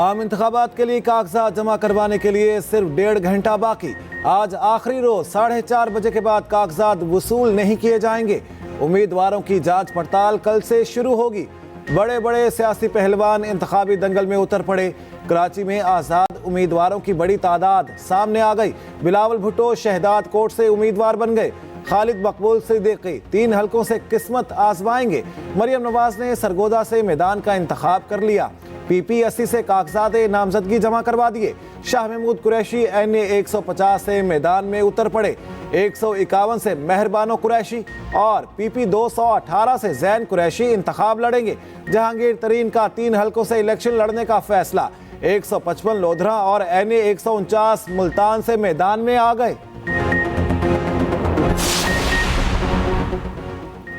आम इंतखाबात के लिए कागजात जमा करवाने के लिए सिर्फ 1.5 घंटा बाकी। आज आखिरी रोज 4:30 बजे के बाद कागजात वसूल नहीं किए जाएंगे। उम्मीदवारों की जांच पड़ताल कल से शुरू होगी। बड़े बड़े सियासी पहलवान इंतखाबी दंगल में उतर पड़े। कराची में आज़ाद उम्मीदवारों की बड़ी तादाद सामने आ गई। बिलावल भुट्टो शहदाद कोट से उम्मीदवार बन गए। खालिद मकबूल सिद्दीकी 3 हलकों से किस्मत आजमाएंगे। मरियम नवाज ने सरगोदा से मैदान का इंतखाब कर लिया। PP80 से कागजात नामजदगी जमा करवा दिए। शाह महमूद कुरैशी NA 150 से मैदान में उतर पड़े। 151 से मेहरबानो कुरैशी और PP 218 से जैन कुरैशी इंतखाब लड़ेंगे। जहांगीर तरीन का 3 हलकों से इलेक्शन लड़ने का फैसला। 155 लोधरा और NA 149 मुल्तान से मैदान में आ गए।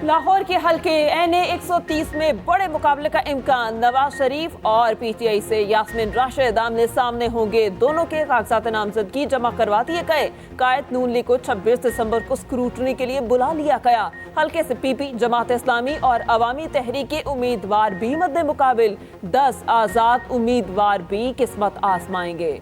लाहौर के हल्के NA 130 में बड़े मुकाबले का इम्कान। नवाज शरीफ और PTI से यास्मीन राशिद आमने सामने होंगे। दोनों के कागजात नामजदगी जमा करवा दिए गए। कायद नून लीग को 26 दिसंबर को स्क्रूटनी के लिए बुला लिया गया। हल्के से PP, जमात इस्लामी और अवामी तहरीक के उम्मीदवार भी मद्दे मुकाबिल। 10 आजाद उम्मीदवार भी किस्मत आजमाएंगे।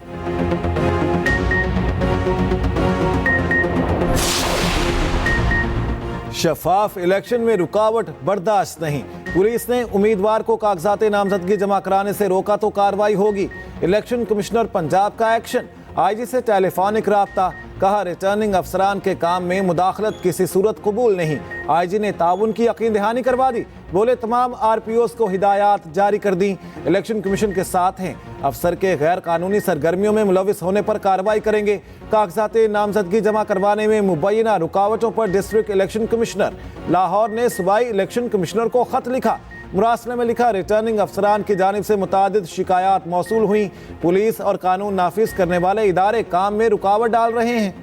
शफाफ इलेक्शन में रुकावट बर्दाश्त नहीं। पुलिस ने उम्मीदवार को कागजात नामजदगी जमा कराने से रोका तो कार्रवाई होगी। इलेक्शन कमिश्नर पंजाब का एक्शन। IG से टेलीफोनिक राब्ता। कहा रिटर्निंग अफसरान के काम में मुदाखलत किसी सूरत कबूल नहीं। IG ने ताउन की यकीन दहानी करवा दी। बोले तमाम RPOs को हिदायत जारी कर दी। इलेक्शन कमीशन के साथ हैं। अफसर के गैर कानूनी सरगर्मियों में मुलविस होने पर कार्रवाई करेंगे। कागजात नामजदगी जमा करवाने में मुबैना रुकावटों पर डिस्ट्रिक्ट इलेक्शन कमिश्नर लाहौर ने सूबाई इलेक्शन कमिश्नर को खत लिखा। मुरासले में लिखा, रिटर्निंग अफसरान की जानिब से मुतादिद शिकायत मौसूल हुई। पुलिस और कानून नाफिज करने वाले इदारे काम में रुकावट डाल रहे हैं।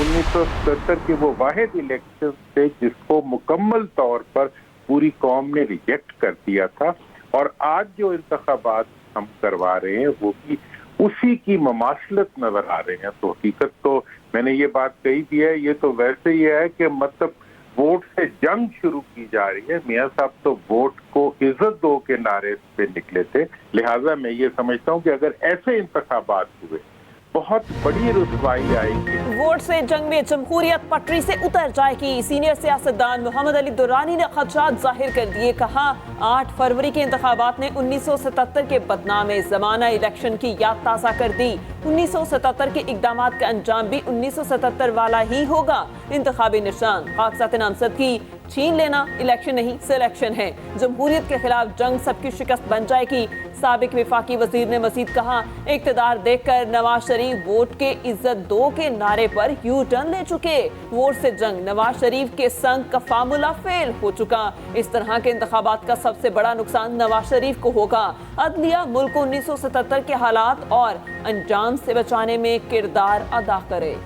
1977 के वो वाहिद इलेक्शन थे जिसको मुकम्मल तौर पर पूरी कौम ने रिजेक्ट कर दिया था। और आज जो इंतखाबात हम करवा रहे हैं वो भी उसी की ममासलत नजर आ रहे हैं। तो हकीकत तो मैंने ये बात कही भी है, ये तो वैसे ही है कि मतलब वोट से जंग शुरू की जा रही है। मियां साहब तो वोट को इज्जत दो के नारे पे निकले थे। लिहाजा मैं ये समझता हूँ कि अगर ऐसे इंतखाबात हुए बहुत बड़ी रुसवाई आएगी। वोट से जंग में जमहूरियत पटरी से उतर जाएगी। सीनियर सियासतदान मोहम्मद अली दुरानी ने खदशात जाहिर कर दिए। कहा 8 फरवरी के इंतखाबात ने 1977 के बदनामे ज़माना इलेक्शन की याद ताज़ा कर दी। 1977 के इकदाम का अंजाम भी 1977 वाला ही होगा। इंतखाबी निशान कागजात नामजदगी छीन लेना इलेक्शन नहीं सिलेक्शन है। जमहूरियत के खिलाफ जंग सबकी शिकस्त बन जाएगी। साबिक विफाकी वजीर ने मजीद कहा, इक्तदार देखकर नवाज शरीफ वोट के इज्जत दो के नारे पर यू टर्न ले चुके। वोट से जंग नवाज शरीफ के संग का फार्मूला फेल हो चुका। इस तरह के इंतखाबात का सबसे बड़ा नुकसान नवाज शरीफ को होगा। अदलिया मुल्क को 1977 के हालात और अंजाम से बचाने में किरदार अदा करे।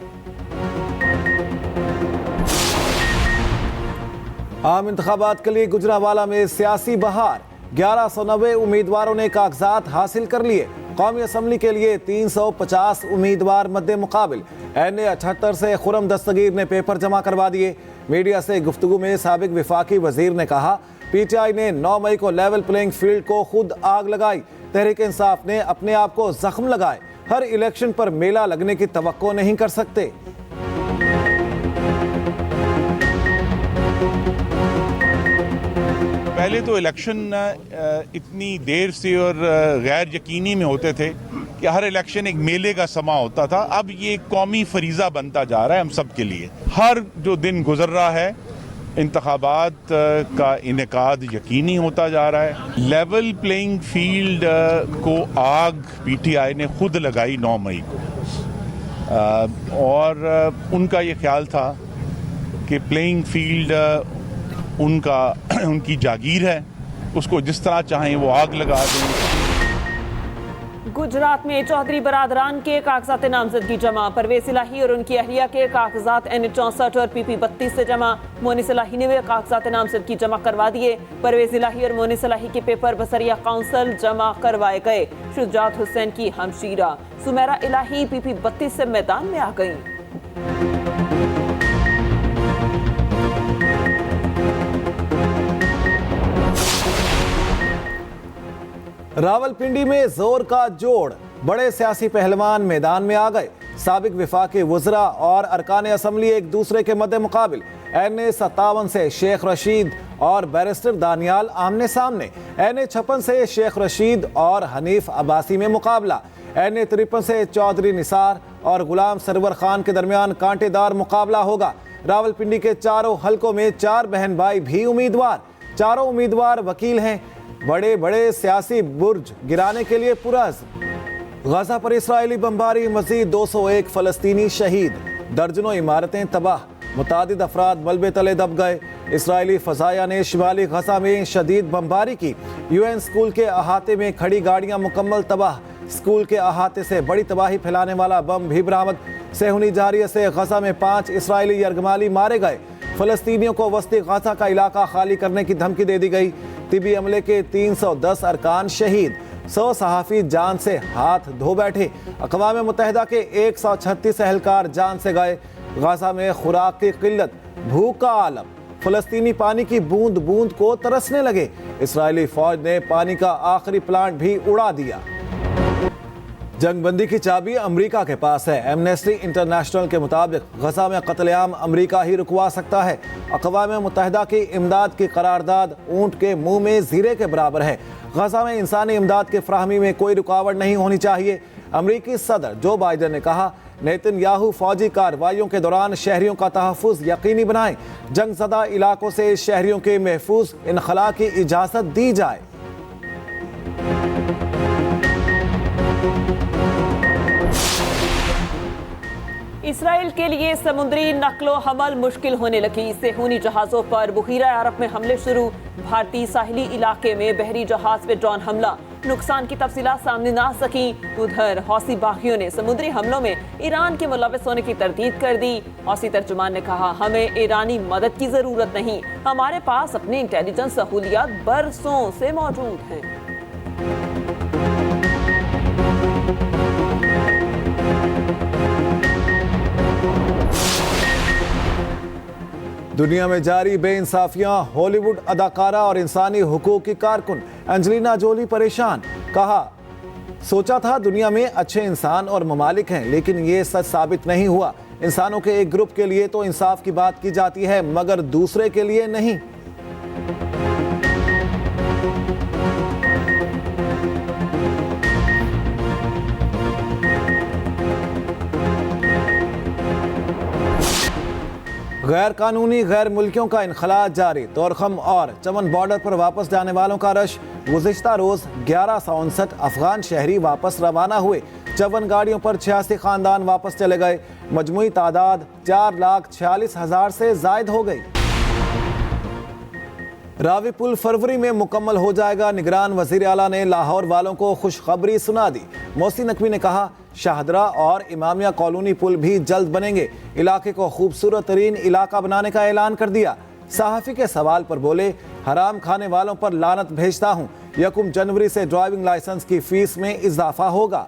आम इंतखाबात के लिए गुजरावाला में सियासी बहार। 1190 उम्मीदवारों ने कागजात हासिल कर लिए। कौमी असम्बली के लिए 350 उम्मीदवार मद्दे मुकाबिल। NA 78 से खुरम दस्तगीर ने पेपर जमा करवा दिए। मीडिया से गुफ्तगू में साबिक विफाकी वजीर ने कहा, PTI ने 9 मई को लेवल प्लेइंग फील्ड को खुद आग लगाई। तहरीक इंसाफ ने अपने आप को जख्म लगाए। हर इलेक्शन पर मेला लगने की तवक्को नहीं कर सकते। पहले तो इलेक्शन इतनी देर से और गैर यकीनी में होते थे कि हर इलेक्शन एक मेले का समा होता था। अब ये एक कौमी फरीज़ा बनता जा रहा है हम सब के लिए। हर जो दिन गुजर रहा है इंतखाबात का इनेकाद यकीनी होता जा रहा है। लेवल प्लेइंग फील्ड को आग PTI ने खुद लगाई 9 मई को। और उनका ये ख्याल था कि प्लेइंग फील्ड उनकी जागीर है, उसको जिस तरह चाहें वो आग लगा दें। गुजरात में चौधरी बरादरान के कागजात नामजदगी जमा। परवेज इलाही और उनकी अहलिया के कागजात NA 64 और PP 32 से जमा। मोनिस इलाही ने भी कागजात नामजदगी जमा करवा दिए। परवेज इलाही और मोनिस इलाही के पेपर बसरिया काउंसिल जमा करवाए गए। शुजात हुसैन की हमशीरा सुमेरा इलाही PP 32 से मैदान में आ गई। रावलपिंडी में जोर का जोड़, बड़े सियासी पहलवान मैदान में आ गए। साबिक विफाकी वज़रा और अरकान असम्बली एक दूसरे के मद्दे मुकाबिल। NA57 से शेख रशीद और बैरिस्टर दानियाल आमने सामने। NA56 से शेख रशीद और हनीफ अब्बासी में मुकाबला। NA53 से चौधरी निसार और गुलाम सरवर खान के दरमियान कांटेदार मुकाबला होगा। रावलपिंडी के चारों हलकों में 4 बहन भाई भी उम्मीदवार। चारों उम्मीदवार वकील हैं। बड़े बड़े सियासी बुर्ज गिराने के लिए पुरज़्म। गजा पर इस्राएली बमबारी, मजीद 201 फलस्तीनी शहीद, दर्जनों इमारतें तबाह, मुतादिद अफराद मलबे तले दब गए। इस्राएली फजाया ने शिमाली गजा में शदीद बमबारी की। UN स्कूल के अहाते में खड़ी गाड़ियां मुकम्मल तबाह। स्कूल के अहाते से बड़ी तबाही फैलाने वाला बम भी बरामद। सेहुनी जारिया से गजा में 5 इस्राएली यरगमाली मारे गए। फलस्तीनियों को वस्ती गजा का इलाका खाली करने की धमकी दे दी गई। तिबी अमले के 310 अरकान शहीद। 100 सहाफ़ी जान से हाथ धो बैठे। अक़वाम मुत्तहिदा के 136 एहलकार जान से गए। गजा में खुराक की किल्लत, भूख का आलम, फलस्तीनी पानी की बूंद बूंद को तरसने लगे। इस्राएली फौज ने पानी का आखिरी प्लांट भी उड़ा दिया। जंगबंदी की चाबी अमेरिका के पास है। एमनेस्टी इंटरनेशनल के मुताबिक गजा में कत्लेआम अमेरिका ही रुकवा सकता है। अक़वाम मुत्तहिदा की इमदाद की करारदाद ऊंट के मुंह में जीरे के बराबर है। गजा में इंसानी इमदाद की फ्राहमी में कोई रुकावट नहीं होनी चाहिए। अमरीकी सदर जो बाइडन ने कहा, नेतन्याहू फौजी कार्रवाइयों के दौरान शहरियों का तहफ़्फ़ुज़ यकीनी बनाएं। जंगज़दा इलाकों से शहरियों के महफूज इनखला की इजाज़त दी जाए। इसराइल के लिए समुद्री नक्लो हमल मुश्किल होने लगी। सेहूनी जहाज़ों पर बुहीरा अरब में हमले शुरू। भारतीय साहिली इलाके में बहरी जहाज पे ड्रोन हमला। नुकसान की तफसीलात सामने ना सकी। उधर हौसी बागियों ने समुद्री हमलों में ईरान के मुलव्वस होने की तरदीद कर दी। हौसी तर्जुमान ने कहा, हमें ईरानी मदद की ज़रूरत नहीं, हमारे पास अपनी इंटेलिजेंस सहूलियात बरसों से मौजूद हैं। दुनिया में जारी बेइंसाफियां, हॉलीवुड अदाकारा और इंसानी हुकूक की कारकुन एंजेलिना जोली परेशान। कहा, सोचा था दुनिया में अच्छे इंसान और ममालिक हैं, लेकिन ये सच साबित नहीं हुआ। इंसानों के एक ग्रुप के लिए तो इंसाफ की बात की जाती है, मगर दूसरे के लिए नहीं। गैर कानूनी गैर मुल्कियों का इनखला जारी। तोरखम और चमन बॉर्डर पर वापस जाने वालों का रश। गुज़िश्ता रोज 1159 अफगान शहरी वापस रवाना हुए। 54 गाड़ियों पर 86 खानदान वापस चले गए। मजमुई तादाद 4,46,000 से जायद हो गई। रावी पुल फरवरी में मुकम्मल हो जाएगा। निगरान वज़ीर आला ने लाहौर वालों को खुशखबरी सुना दी। मोहसिन नकवी ने कहा, शाहदरा और इमामिया कॉलोनी पुल भी जल्द बनेंगे। इलाके को खूबसूरत तरीन इलाका बनाने का ऐलान कर दिया। सहाफ़ी के सवाल पर बोले, हराम खाने वालों पर लानत भेजता हूँ। 1 जनवरी से ड्राइविंग लाइसेंस की फीस में इजाफा होगा।